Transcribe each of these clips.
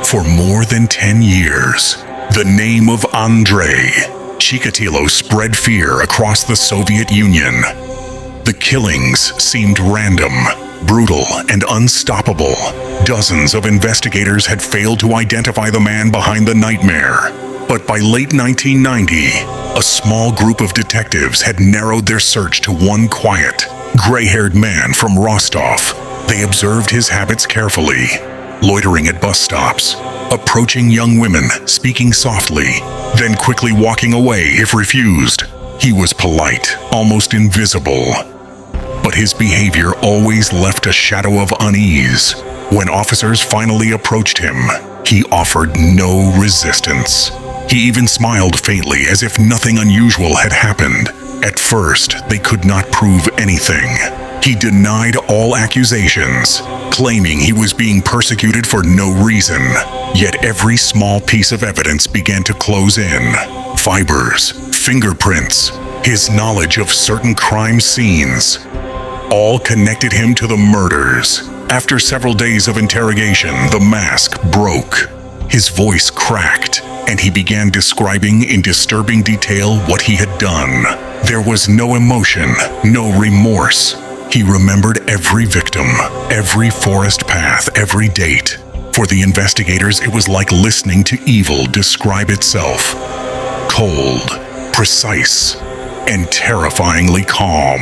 For more than 10 years, the name of Andrei Chikatilo spread fear across the Soviet Union. The killings seemed random, brutal, and unstoppable. Dozens of investigators had failed to identify the man behind the nightmare. But by late 1990, a small group of detectives had narrowed their search to one quiet, gray-haired man from Rostov. They observed his habits carefully, loitering at bus stops, approaching young women, speaking softly, then quickly walking away if refused. He was polite, almost invisible. But his behavior always left a shadow of unease. When officers finally approached him, he offered no resistance. He even smiled faintly as if nothing unusual had happened. At first, they could not prove anything. He denied all accusations, claiming he was being persecuted for no reason. Yet every small piece of evidence began to close in. Fibers, fingerprints, his knowledge of certain crime scenes, all connected him to the murders. After several days of interrogation, the mask broke. His voice cracked, and he began describing in disturbing detail what he had done. There was no emotion, no remorse. He remembered every victim, every forest path, every date. For the investigators, it was like listening to evil describe itself. Cold, precise, and terrifyingly calm.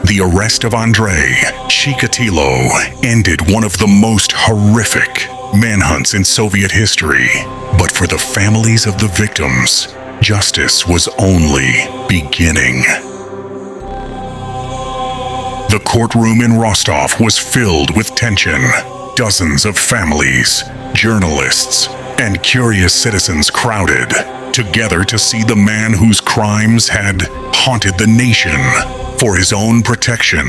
The arrest of Andrei Chikatilo ended one of the most horrific manhunts in Soviet history. But for the families of the victims, justice was only beginning. The courtroom in Rostov was filled with tension. Dozens of families, journalists, and curious citizens crowded together to see the man whose crimes had haunted the nation. For his own protection,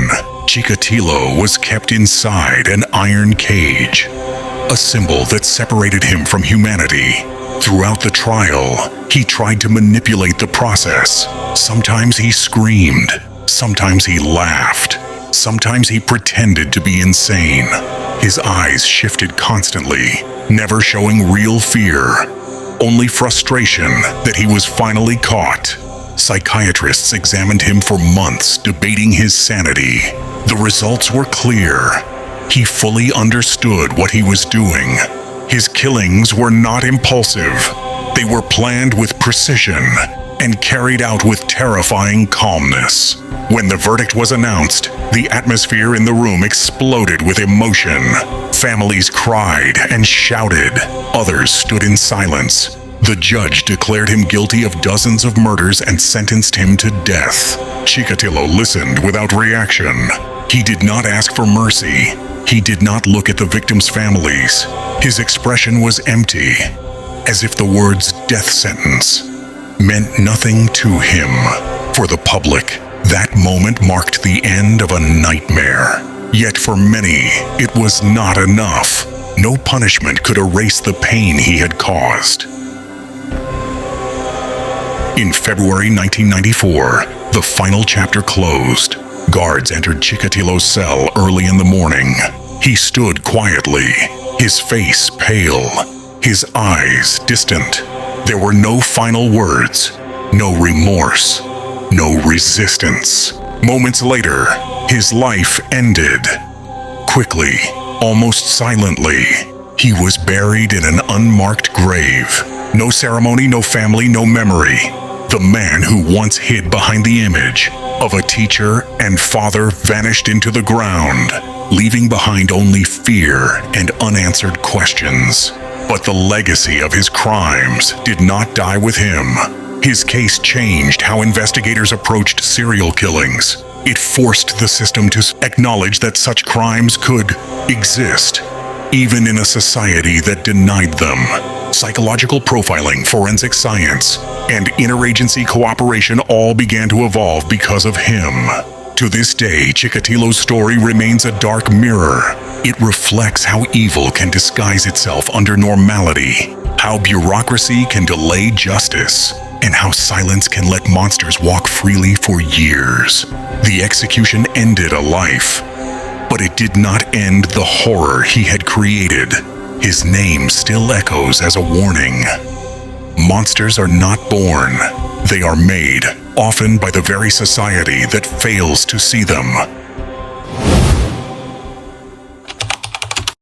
Chikatilo was kept inside an iron cage, a symbol that separated him from humanity. Throughout the trial, he tried to manipulate the process. Sometimes he screamed, sometimes he laughed, sometimes he pretended to be insane. His eyes shifted constantly, never showing real fear, only frustration that he was finally caught. Psychiatrists examined him for months, debating his sanity. The results were clear. He fully understood what he was doing. His killings were not impulsive. They were planned with precision and carried out with terrifying calmness. When the verdict was announced, the atmosphere in the room exploded with emotion. Families cried and shouted. Others stood in silence. The judge declared him guilty of dozens of murders and sentenced him to death. Chikatilo listened without reaction. He did not ask for mercy. He did not look at the victims' families. His expression was empty, as if the words "death sentence" meant nothing to him. For the public, that moment marked the end of a nightmare. Yet for many, it was not enough. No punishment could erase the pain he had caused. In February 1994, the final chapter closed. Guards entered Chikatilo's cell early in the morning. He stood quietly, his face pale, his eyes distant. There were no final words, no remorse, no resistance. Moments later, his life ended. Quickly, almost silently, he was buried in an unmarked grave. No ceremony, no family, no memory. The man who once hid behind the image of a teacher and father vanished into the ground, leaving behind only fear and unanswered questions. But the legacy of his crimes did not die with him. His case changed how investigators approached serial killings. It forced the system to acknowledge that such crimes could exist, even in a society that denied them. Psychological profiling, forensic science, and interagency cooperation all began to evolve because of him. To this day, Chikatilo's story remains a dark mirror. It reflects how evil can disguise itself under normality, how bureaucracy can delay justice, and how silence can let monsters walk freely for years. The execution ended a life, but it did not end the horror he had created. His name still echoes as a warning. Monsters are not born. They are made, often by the very society that fails to see them.